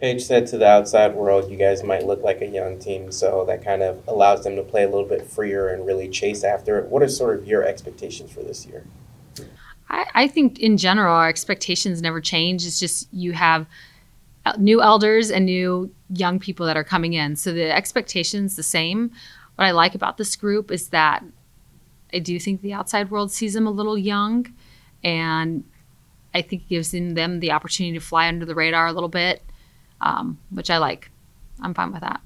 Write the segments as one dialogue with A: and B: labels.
A: Paige said to the outside world, you guys might look like a young team, so that kind of allows them to play a little bit freer and really chase after it. What are sort of your expectations for this year?
B: I think in general, our expectations never change. It's just you have new elders and new young people that are coming in. So the expectation's the same. What I like about this group is that I do think the outside world sees them a little young, and I think it gives them the opportunity to fly under the radar a little bit, which I like. I'm fine with that.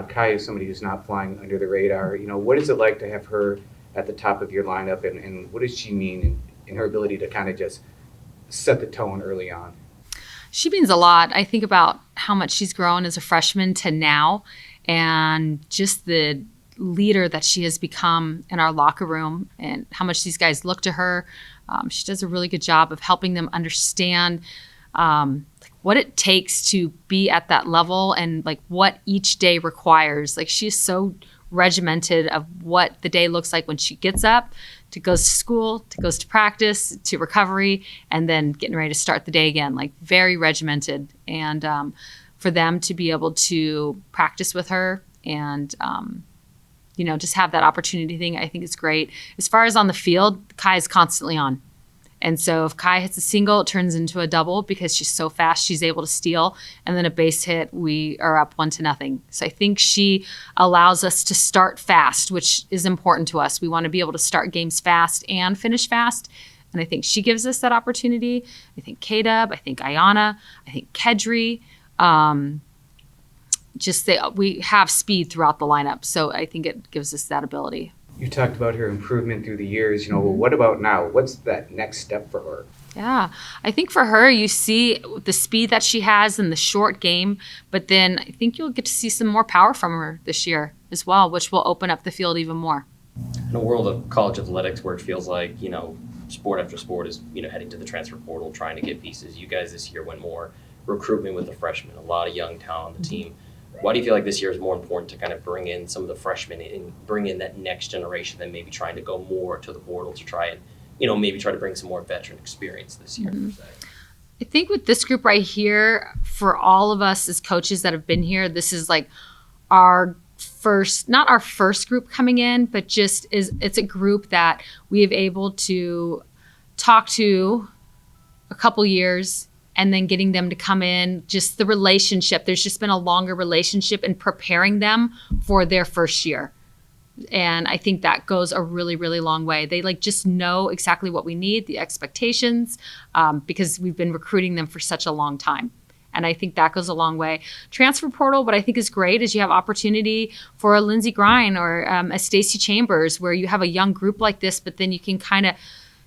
C: Kai is somebody who's not flying under the radar. What is it like to have her at the top of your lineup, and what does she mean in her ability to kind of just set the tone early on?
B: She means a lot. I think about how much she's grown as a freshman to now, and just the leader that she has become in our locker room and how much these guys look to her. She does a really good job of helping them understand what it takes to be at that level and like what each day requires. Like she's so regimented of what the day looks like when she gets up, to goes to school, to goes to practice, to recovery, and then getting ready to start the day again. Like very regimented. And for them to be able to practice with her and just have that opportunity thing, I think is great. As far as on the field, Kai is constantly on. And so if Kai hits a single, it turns into a double because she's so fast, she's able to steal. And then a base hit, we are up 1-0. So I think she allows us to start fast, which is important to us. We want to be able to start games fast and finish fast. And I think she gives us that opportunity. I think K-Dub, I think Ayana, I think Kedri. We have speed throughout the lineup. So I think it gives us that ability.
C: You talked about her improvement through the years. What about now? What's that next step for her?
B: Yeah, I think for her, you see the speed that she has in the short game, but then I think you'll get to see some more power from her this year as well, which will open up the field even more.
D: In a world of college athletics where it feels like, sport after sport is, heading to the transfer portal, trying to get pieces, you guys this year went more recruitment with the freshmen, a lot of young talent on the team. Why do you feel like this year is more important to kind of bring in some of the freshmen and bring in that next generation than maybe trying to go more to the portal to try and, maybe try to bring some more veteran experience this year?
B: Mm-hmm. I think with this group right here, for all of us as coaches that have been here, this is like our first, not our first group coming in, but it's a group that we have able to talk to a couple years and then getting them to come in, just the relationship. There's just been a longer relationship in preparing them for their first year. And I think that goes a really, really long way. They just know exactly what we need, the expectations, because we've been recruiting them for such a long time. And I think that goes a long way. Transfer portal, what I think is great is you have opportunity for a Lindsey Grine or a Stacey Chambers, where you have a young group like this, but then you can kind of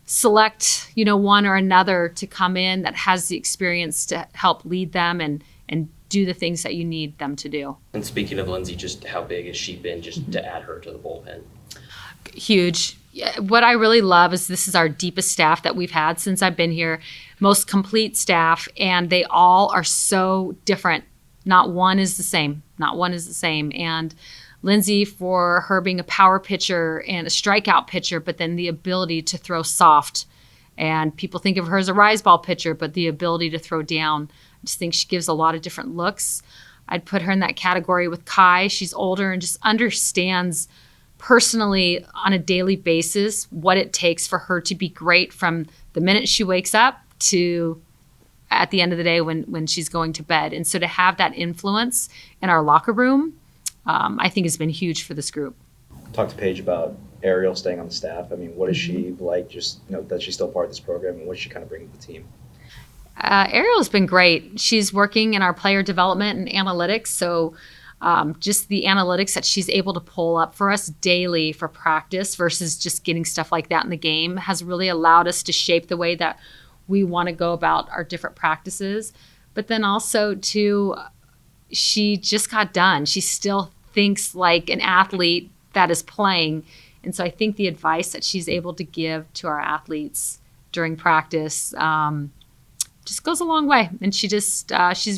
B: select, one or another to come in that has the experience to help lead them and do the things that you need them to do.
D: And speaking of Lindsey, just how big has she been just to add her to the bullpen?
B: Huge. What I really love is this is our deepest staff that we've had since I've been here, most complete staff, and they all are so different. Not one is the same. And Lindsey, for her being a power pitcher and a strikeout pitcher, but then the ability to throw soft. And people think of her as a rise ball pitcher, but the ability to throw down. I just think she gives a lot of different looks. I'd put her in that category with Kai. She's older and just understands personally on a daily basis what it takes for her to be great from the minute she wakes up to at the end of the day when she's going to bed. And so to have that influence in our locker room, I think has been huge for this group.
E: Talk to Paige about Ariel staying on the staff. I mean, what is she like? Just that she's still part of this program, and what does she kind of bring to the team?
B: Ariel's been great. She's working in our player development and analytics, so just the analytics that she's able to pull up for us daily for practice versus just getting stuff like that in the game has really allowed us to shape the way that we want to go about our different practices. But then also she just got done. She still thinks like an athlete that is playing. And so I think the advice that she's able to give to our athletes during practice just goes a long way. And she's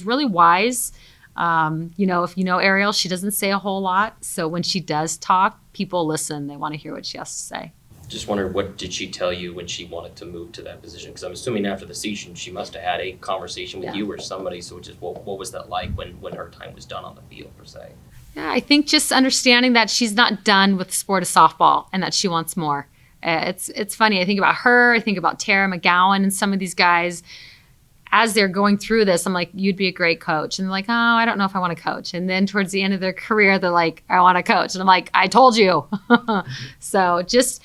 B: really wise. If you know Ariel, she doesn't say a whole lot. So when she does talk, people listen. They want to hear what she has to say.
D: Just wondered, what did she tell you when she wanted to move to that position? Because I'm assuming after the season, she must have had a conversation with
B: Yeah.
D: you or somebody. So just what was that like when her time was done on the field, per se?
B: Yeah, I think just understanding that she's not done with the sport of softball and that she wants more. It's funny. I think about her. I think about Tara McGowan and some of these guys. As they're going through this, I'm like, you'd be a great coach. And they're like, oh, I don't know if I want to coach. And then towards the end of their career, they're like, I want to coach. And I'm like, I told you. So just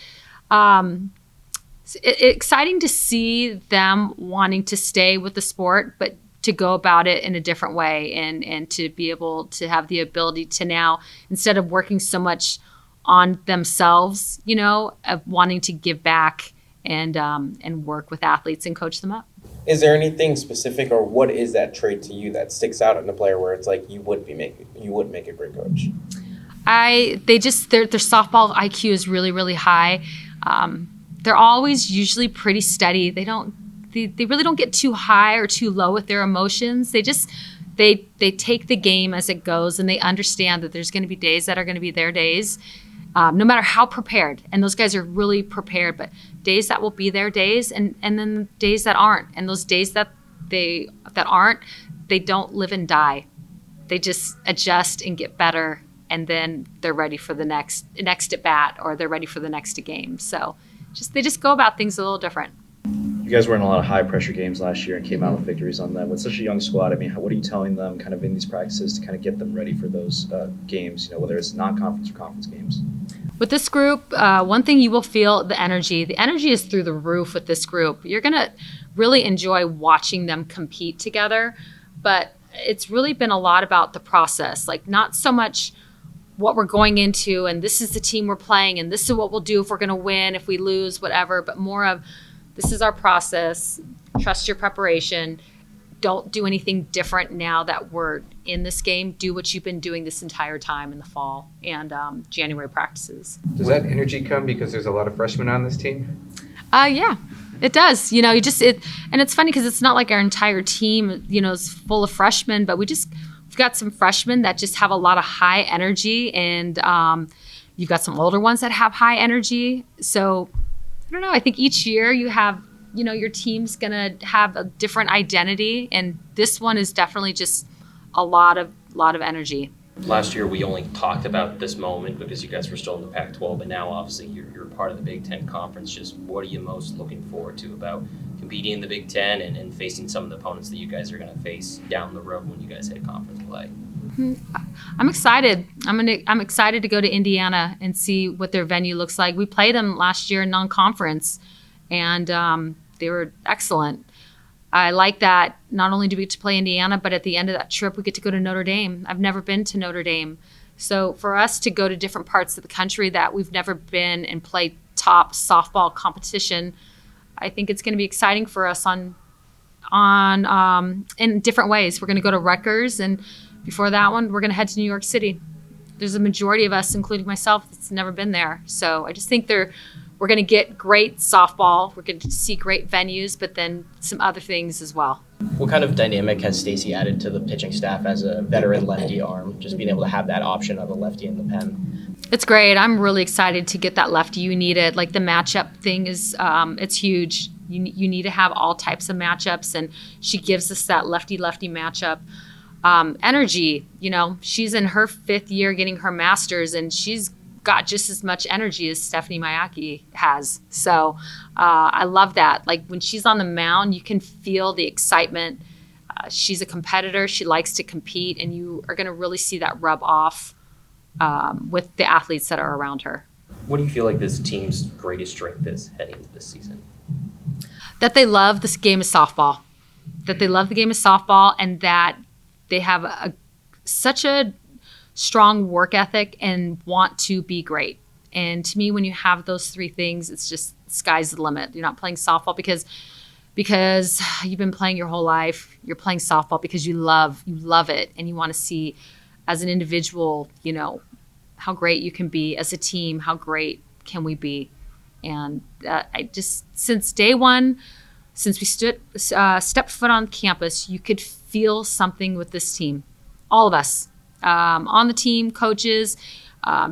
B: exciting to see them wanting to stay with the sport, but to go about it in a different way and to be able to have the ability to now, instead of working so much on themselves, of wanting to give back and work with athletes and coach them up.
A: Is there anything specific, or what is that trait to you that sticks out in a player where it's like you would make a great coach?
B: Their softball IQ is really, really high. They're always usually pretty steady. They really don't get too high or too low with their emotions. They take the game as it goes, and they understand that there's going to be days that are going to be their days, no matter how prepared. And those guys are really prepared, but days that will be their days, and then days that aren't. And those days that aren't, they don't live and die. They just adjust and get better, and then they're ready for the next at bat, or they're ready for the next game. So they just go about things a little different.
E: You guys were in a lot of high pressure games last year and came out with victories on them. With such a young squad, I mean, what are you telling them kind of in these practices to kind of get them ready for those games, whether it's non-conference or conference games?
B: With this group, one thing you will feel, the energy. The energy is through the roof with this group. You're going to really enjoy watching them compete together, but it's really been a lot about the process, like not so much what we're going into and this is the team we're playing and this is what we'll do if we're going to win, if we lose, whatever, but more of this is our process. Trust your preparation. Don't do anything different now that we're in this game. Do what you've been doing this entire time in the fall and January practices.
C: Does that energy come because there's a lot of freshmen on this team?
B: Yeah, it does. And it's funny because it's not like our entire team, is full of freshmen, but we've got some freshmen that just have a lot of high energy, and you've got some older ones that have high energy. So I don't know. I think each year you have, your team's going to have a different identity. And this one is definitely just a lot of energy.
D: Last year, we only talked about this moment because you guys were still in the Pac-12, but now obviously you're part of the Big Ten Conference. Just what are you most looking forward to about competing in the Big Ten and facing some of the opponents that you guys are going to face down the road when you guys hit conference play?
B: I'm excited. I'm excited to go to Indiana and see what their venue looks like. We played them last year in non-conference, and they were excellent. I like that not only do we get to play Indiana, but at the end of that trip, we get to go to Notre Dame. I've never been to Notre Dame. So for us to go to different parts of the country that we've never been and play top softball competition, I think it's going to be exciting for us in different ways. We're going to go to Rutgers, and before that one, we're going to head to New York City. There's a majority of us, including myself, that's never been there. So I just think we're going to get great softball. We're going to see great venues, but then some other things as well.
F: What kind of dynamic has Stacy added to the pitching staff as a veteran lefty arm, just being able to have that option of a lefty in the pen?
B: It's great. I'm really excited to get that lefty. You need it. Like the matchup thing is, it's huge. You need to have all types of matchups, and she gives us that lefty-lefty matchup. Energy, she's in her 5th year getting her master's, and she's got just as much energy as Stephanie Mayaki has. So I love that. Like when she's on the mound, you can feel the excitement. She's a competitor. She likes to compete, and you are going to really see that rub off with the athletes that are around her.
D: What do you feel like this team's greatest strength is heading into this season?
B: That they love this game of softball. That they love the game of softball, and that they have such a strong work ethic and want to be great. And to me, when you have those 3 things, it's just sky's the limit. You're not playing softball because you've been playing your whole life. You're playing softball because you love it, and you want to see as an individual, how great you can be. As a team, how great can we be? And I just, since day one, since we stepped foot on campus, you could feel something with this team. All of us on the team, coaches,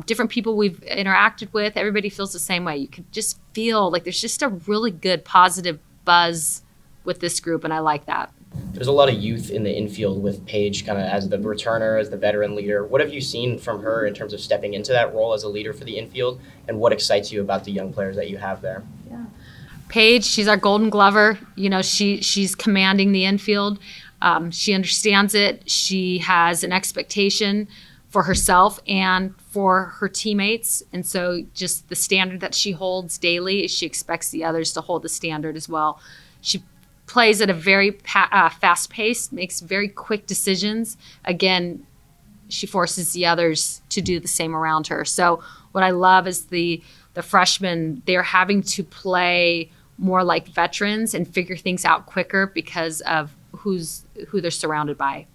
B: different people we've interacted with, everybody feels the same way. You could just feel like there's just a really good positive buzz with this group, and I like that.
F: There's a lot of youth in the infield with Paige kind of as the returner, as the veteran leader. What have you seen from her in terms of stepping into that role as a leader for the infield, and what excites you about the young players that you have there?
B: Paige, she's our Golden Glover. You know, she's commanding the infield. She understands it. She has an expectation for herself and for her teammates. And so just the standard that she holds daily, she expects the others to hold the standard as well. She plays at a very fast pace, makes very quick decisions. Again, she forces the others to do the same around her. So what I love is the freshmen, they're having to play more like veterans and figure things out quicker because of who they're surrounded by.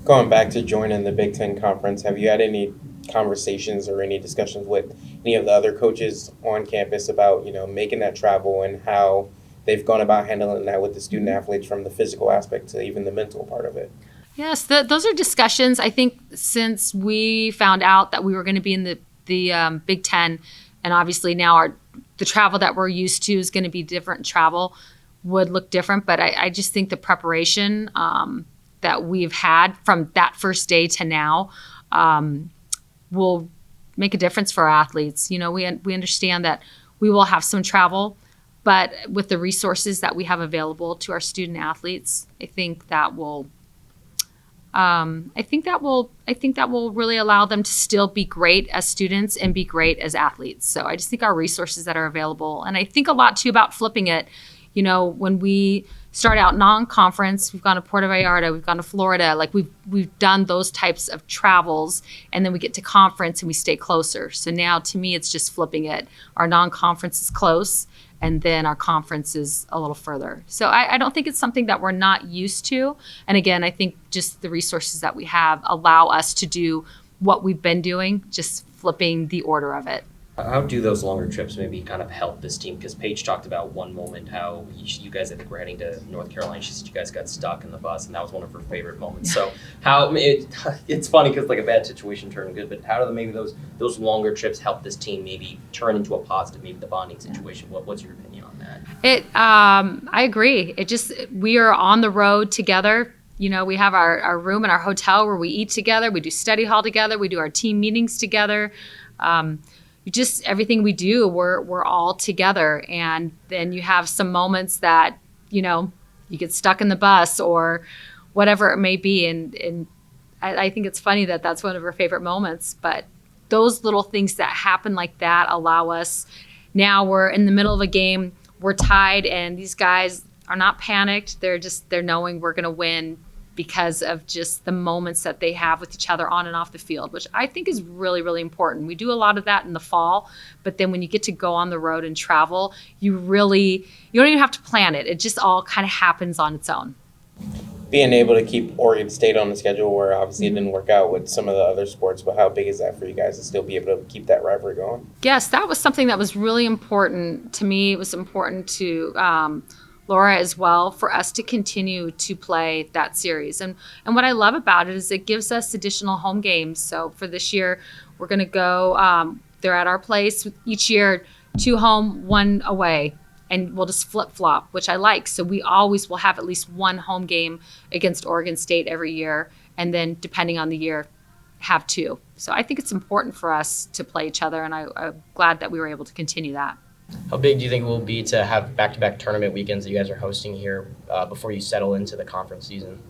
A: Going back to joining the Big Ten Conference, have you had any conversations or any discussions with any of the other coaches on campus about, making that travel and how they've gone about handling that with the student athletes, from the physical aspect to even the mental part of it?
B: Yes, those are discussions. I think since we found out that we were going to be in the Big Ten, and obviously now the travel that we're used to is going to be different. Travel would look different, but I just think the preparation that we've had from that first day to now will make a difference for our athletes. We understand that we will have some travel, but with the resources that we have available to our student athletes, I think that will really allow them to still be great as students and be great as athletes. So I just think our resources that are available, and I think a lot too about flipping it. When we start out non-conference, we've gone to Puerto Vallarta, we've gone to Florida, like we've done those types of travels, and then we get to conference and we stay closer. So now to me, it's just flipping it. Our non-conference is close, and then our conference is a little further. So I don't think it's something that we're not used to. And again, I think just the resources that we have allow us to do what we've been doing, just flipping the order of it.
D: How do those longer trips maybe kind of help this team? Because Paige talked about one moment how you guys, I think, were heading to North Carolina. She said you guys got stuck in the bus, and that was one of her favorite moments. So it's funny because like a bad situation turned good, but how do maybe those longer trips help this team maybe turn into a positive, maybe the bonding situation? What's your opinion on that?
B: I agree. We are on the road together. We have our room in our hotel where we eat together. We do study hall together. We do our team meetings together. Just everything we do, we're all together. And then you have some moments that, you get stuck in the bus or whatever it may be. And I think it's funny that that's one of her favorite moments. But those little things that happen like that allow us. Now we're in the middle of a game, we're tied, and these guys are not panicked. They're knowing we're going to win because of just the moments that they have with each other on and off the field, which I think is really, really important. We do a lot of that in the fall, but then when you get to go on the road and travel, you don't even have to plan it. It just all kind of happens on its own.
A: Being able to keep Oregon State on the schedule, where obviously it didn't work out with some of the other sports, but how big is that for you guys to still be able to keep that rivalry going? Yes,
B: that was something that was really important to me. It was important to Laura as well, for us to continue to play that series. And what I love about it is it gives us additional home games. So for this year, we're going to go, they're at our place each year, 2 home, 1 away. And we'll just flip-flop, which I like. So we always will have at least 1 home game against Oregon State every year. And then depending on the year, have 2. So I think it's important for us to play each other. And I'm glad that we were able to continue that.
F: How big do you think it will be to have back-to-back tournament weekends that you guys are hosting here before you settle into the conference season?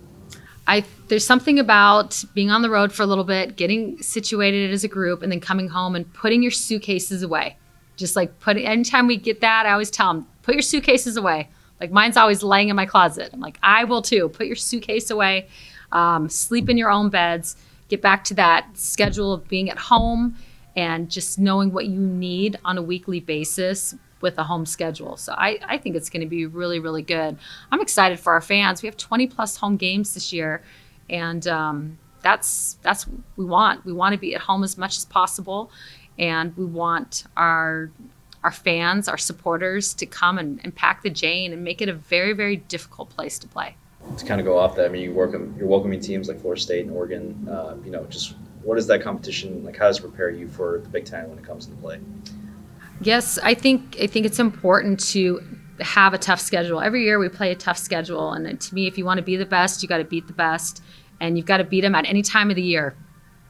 B: There's something about being on the road for a little bit, getting situated as a group, and then coming home and putting your suitcases away. Just like anytime we get that, I always tell them, put your suitcases away. Like mine's always laying in my closet. I'm like, I will too. Put your suitcase away, sleep in your own beds, get back to that schedule of being at home and just knowing what you need on a weekly basis with a home schedule. So I think it's going to be really, really good. I'm excited for our fans. We have 20 plus home games this year. And that's what we want. We want to be at home as much as possible. And we want our fans, our supporters to come and pack the Jane and make it a very, very difficult place to play.
E: To kind of go off that, I mean, you're welcoming teams like Florida State and Oregon. Just what is that competition like? How does it prepare you for the Big Ten when it comes into play?
B: Yes, I think it's important to have a tough schedule. Every year we play a tough schedule, and to me, if you want to be the best, you got to beat the best, and you've got to beat them at any time of the year.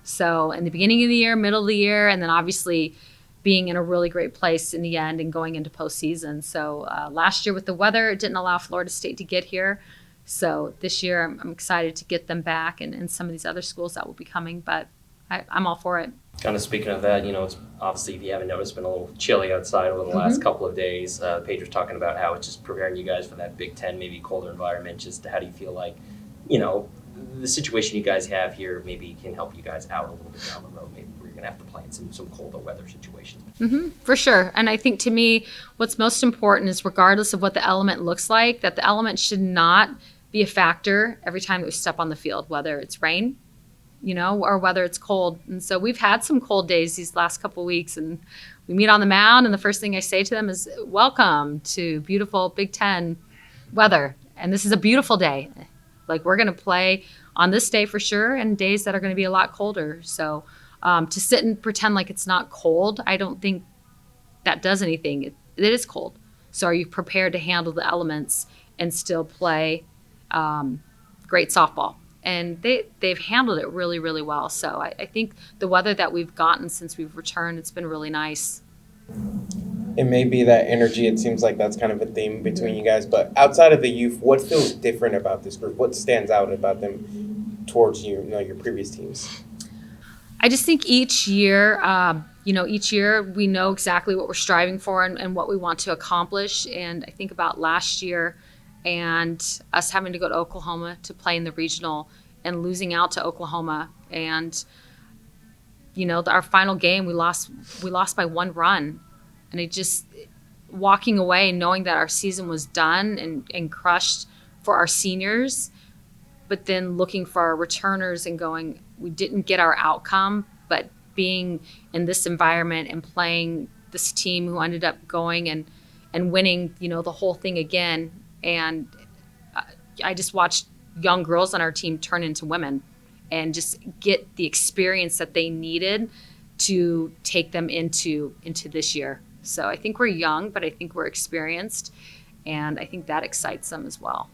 B: So in the beginning of the year, middle of the year, and then obviously being in a really great place in the end and going into postseason. So last year with the weather, it didn't allow Florida State to get here. So this year I'm excited to get them back and some of these other schools that will be coming, but I'm all for it.
D: Kind of speaking of that, it's obviously, if you haven't noticed, been a little chilly outside over the last couple of days. Paige was talking about how it's just preparing you guys for that Big Ten, maybe colder environment. Just how do you feel like, the situation you guys have here maybe can help you guys out a little bit down the road, maybe where you're going to have to play in some colder weather situations?
B: For sure. And I think to me, what's most important is regardless of what the element looks like, that the element should not be a factor every time that we step on the field, whether it's rain, or whether it's cold. And so we've had some cold days these last couple of weeks, and we meet on the mound, and the first thing I say to them is, welcome to beautiful Big Ten weather. And this is a beautiful day. Like, we're going to play on this day for sure, and days that are going to be a lot colder. So to sit and pretend like it's not cold, I don't think that does anything. It is cold. So are you prepared to handle the elements and still play great softball? And they've handled it really, really well. So I think the weather that we've gotten since we've returned, it's been really nice.
A: It may be that energy. It seems like that's kind of a theme between you guys. But outside of the youth, what feels different about this group? What stands out about them towards your previous teams?
B: I just think each year, we know exactly what we're striving for and what we want to accomplish. And I think about last year and us having to go to Oklahoma to play in the regional and losing out to Oklahoma. And, our final game, we lost by 1 run. And it just, walking away knowing that our season was done and crushed for our seniors, but then looking for our returners and going, we didn't get our outcome, but being in this environment and playing this team who ended up going and winning, the whole thing again. And I just watched young girls on our team turn into women and just get the experience that they needed to take them into this year. So I think we're young, but I think we're experienced, and I think that excites them as well.